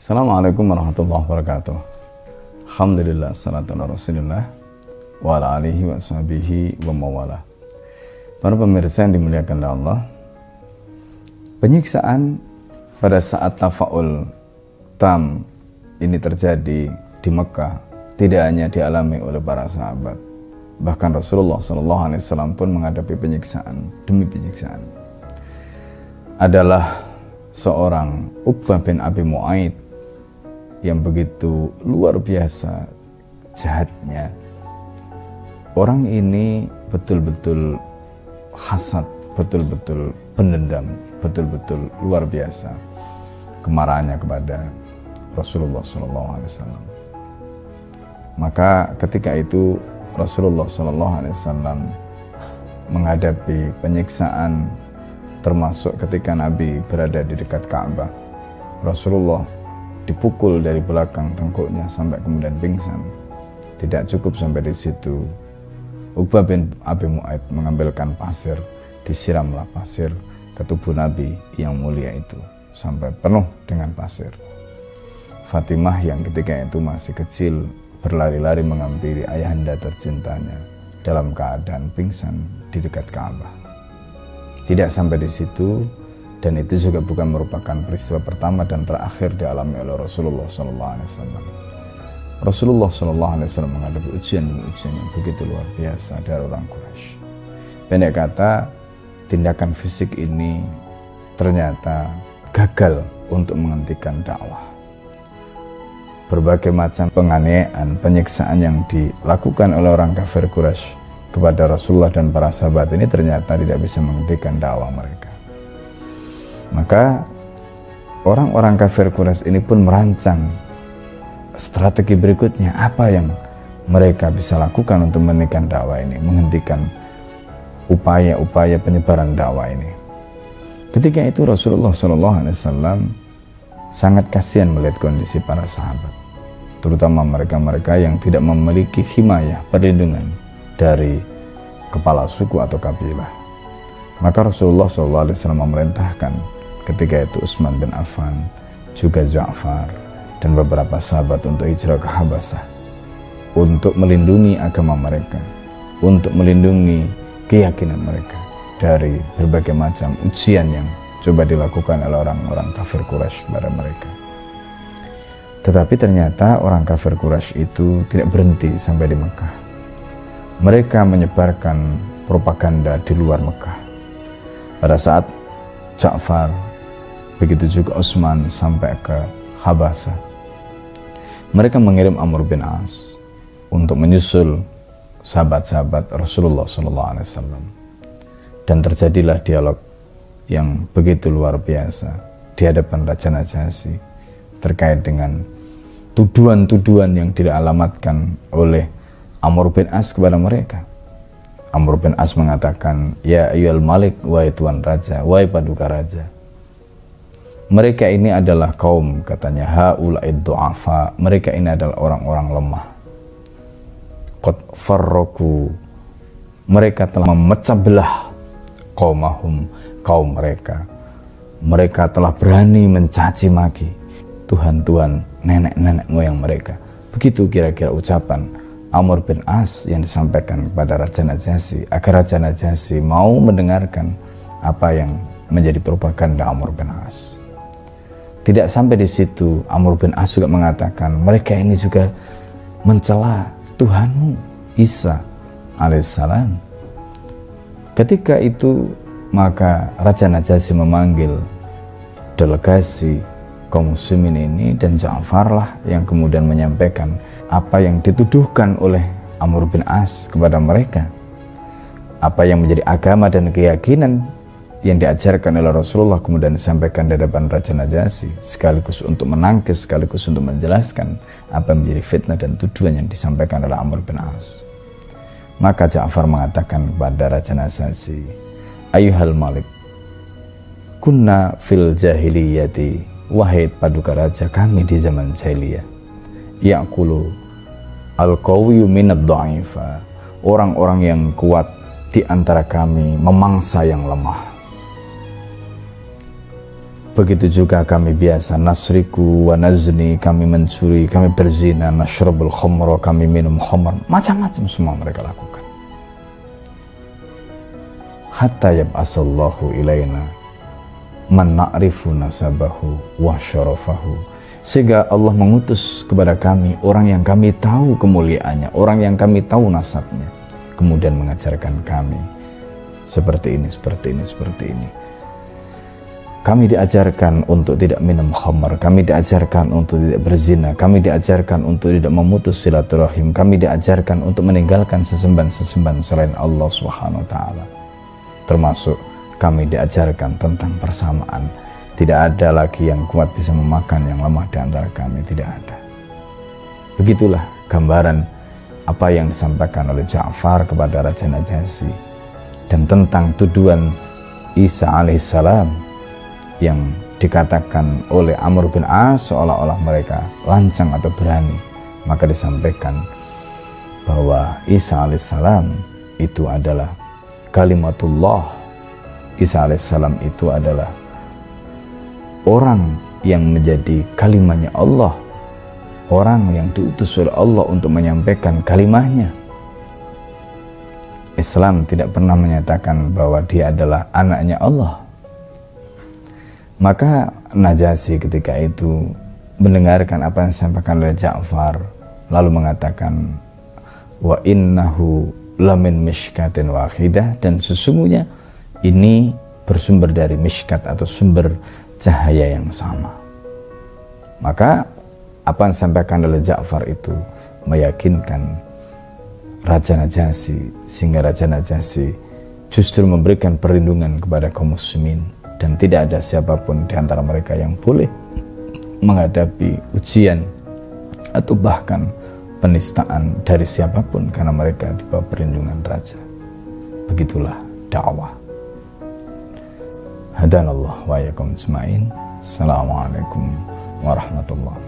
Assalamualaikum warahmatullahi wabarakatuh. Alhamdulillah, salatu ala rasulillah wa ala alihi wa sahbihi wa mawala. Para pemirsa yang dimuliakan oleh Allah, penyiksaan pada saat tafaul tam ini terjadi di Mekah tidak hanya dialami oleh para sahabat, bahkan Rasulullah SAW pun menghadapi penyiksaan demi penyiksaan. Adalah seorang Uqbah bin Abi Mu'aid yang begitu luar biasa jahatnya. Orang ini betul-betul hasad, betul-betul pendendam, betul-betul luar biasa kemarahannya kepada Rasulullah SAW. Maka ketika itu Rasulullah SAW menghadapi penyiksaan, termasuk ketika Nabi berada di dekat Ka'bah. Rasulullah dipukul dari belakang tengkuknya sampai kemudian pingsan. Tidak cukup sampai di situ, Uqbah bin Abi Mu'aid mengambilkan pasir, disiramlah pasir ke tubuh Nabi yang mulia itu sampai penuh dengan pasir. Fatimah yang ketika itu masih kecil berlari-lari menghampiri ayahanda tercintanya dalam keadaan pingsan di dekat Ka'bah. Tidak sampai di situ, dan itu juga bukan merupakan peristiwa pertama dan terakhir dialami oleh Rasulullah SAW. Rasulullah SAW menghadapi ujian-ujian yang begitu luar biasa dari orang Quraisy. Pendek kata, tindakan fisik ini ternyata gagal untuk menghentikan dakwah. Berbagai macam penganiayaan, penyiksaan yang dilakukan oleh orang kafir Quraisy kepada Rasulullah dan para sahabat ini ternyata tidak bisa menghentikan dakwah mereka. Maka orang-orang kafir Quraisy ini pun merancang strategi berikutnya, apa yang mereka bisa lakukan untuk menghentikan dakwah ini, menghentikan upaya-upaya penyebaran dakwah ini. Ketika itu Rasulullah SAW sangat kasihan melihat kondisi para sahabat, terutama mereka-mereka yang tidak memiliki himayah, perlindungan dari kepala suku atau kabilah. Maka Rasulullah SAW memerintahkan ketika itu Utsman bin Affan, juga Ja'far dan beberapa sahabat untuk hijrah ke Habasah, untuk melindungi agama mereka, untuk melindungi keyakinan mereka dari berbagai macam ujian yang coba dilakukan oleh orang-orang kafir Quraisy kepada mereka. Tetapi ternyata orang kafir Quraisy itu tidak berhenti sampai di Mekah. Mereka menyebarkan propaganda di luar Mekah. Pada saat Ja'far, begitu juga Utsman sampai ke Habasah, mereka mengirim Amr bin As untuk menyusul sahabat-sahabat Rasulullah SAW. Dan terjadilah dialog yang begitu luar biasa di hadapan Raja Najasyi terkait dengan tuduhan-tuduhan yang dialamatkan oleh Amr bin As kepada mereka. Amr bin As mengatakan, "Ya ayyuhal malik, wahai tuan raja, wahai paduka raja. Mereka ini adalah kaum," katanya, "haula'id du'afa, mereka ini adalah orang-orang lemah. Qad farraku, mereka telah memecah belah qaumahum, kaum mereka. Mereka telah berani mencaci maki Tuhan-Tuhan nenek-nenek moyang mereka." Begitu kira-kira ucapan Amr bin As yang disampaikan kepada Raja Najasyi, agar Raja Najasyi mau mendengarkan apa yang menjadi propaganda Amr bin As. Tidak sampai di situ, Amr bin As juga mengatakan, mereka ini juga mencela Tuhanmu Isa alaihissalam. Ketika itu maka Raja Najasyi memanggil delegasi kaum muslimin ini, dan Ja'far lah yang kemudian menyampaikan apa yang dituduhkan oleh Amr bin As kepada mereka, apa yang menjadi agama dan keyakinan yang diajarkan oleh Rasulullah kemudian disampaikan di hadapan Raja Najasyi, sekaligus untuk menangkis, sekaligus untuk menjelaskan apa yang menjadi fitnah dan tuduhan yang disampaikan oleh Amr bin As. Maka Ja'far mengatakan kepada Raja Najasyi, "Ayyuhal malik, kunna fil jahiliyati, wahai paduka raja, kami di zaman jahiliyah, ya'kulu al-qawiyyu minad dha'ifa, orang-orang yang kuat di antara kami memangsa yang lemah. Begitu juga kami biasa nasriku wa nazni, kami mencuri, kami berzina, nashrabul khamra, kami minum khamr, macam-macam semua mereka lakukan. Hatta yab'asallahu ilaina man na'rifu nasabahu wa syarafahu, sehingga Allah mengutus kepada kami orang yang kami tahu kemuliaannya, orang yang kami tahu nasabnya, kemudian mengajarkan kami seperti ini, seperti ini, seperti ini. Kami diajarkan untuk tidak minum khamar, kami diajarkan untuk tidak berzina, kami diajarkan untuk tidak memutus silaturahim, kami diajarkan untuk meninggalkan sesembahan-sesembahan selain Allah Subhanahu wa taala. Termasuk kami diajarkan tentang persamaan. Tidak ada lagi yang kuat bisa memakan yang lemah di antara kami, tidak ada. Begitulah gambaran apa yang disampaikan oleh Ja'far kepada Raja Najasyi, dan tentang tuduhan Isa alaihissalam yang dikatakan oleh Amr bin As seolah-olah mereka lancang atau berani. Maka disampaikan bahwa Isa alaihissalam itu adalah kalimatullah. Isa alaihissalam itu adalah orang yang menjadi kalimatnya Allah, orang yang diutus oleh Allah untuk menyampaikan kalimahnya. Islam tidak pernah menyatakan bahwa dia adalah anaknya Allah. Maka Najasyi ketika itu mendengarkan apa yang disampaikan oleh Ja'far, lalu mengatakan wa innahu lamin mishkatin wahidah, dan sesungguhnya ini bersumber dari mishkat atau sumber cahaya yang sama. Maka apa yang disampaikan oleh Ja'far itu meyakinkan Raja Najasyi, sehingga Raja Najasyi justru memberikan perlindungan kepada kaum muslimin, dan tidak ada siapapun di antara mereka yang boleh menghadapi ujian atau bahkan penistaan dari siapapun, karena mereka di bawah perlindungan raja. Begitulah dakwah. Hadanallah wa iyyakum ajmain. Assalamualaikum warahmatullahi wabarakatuh.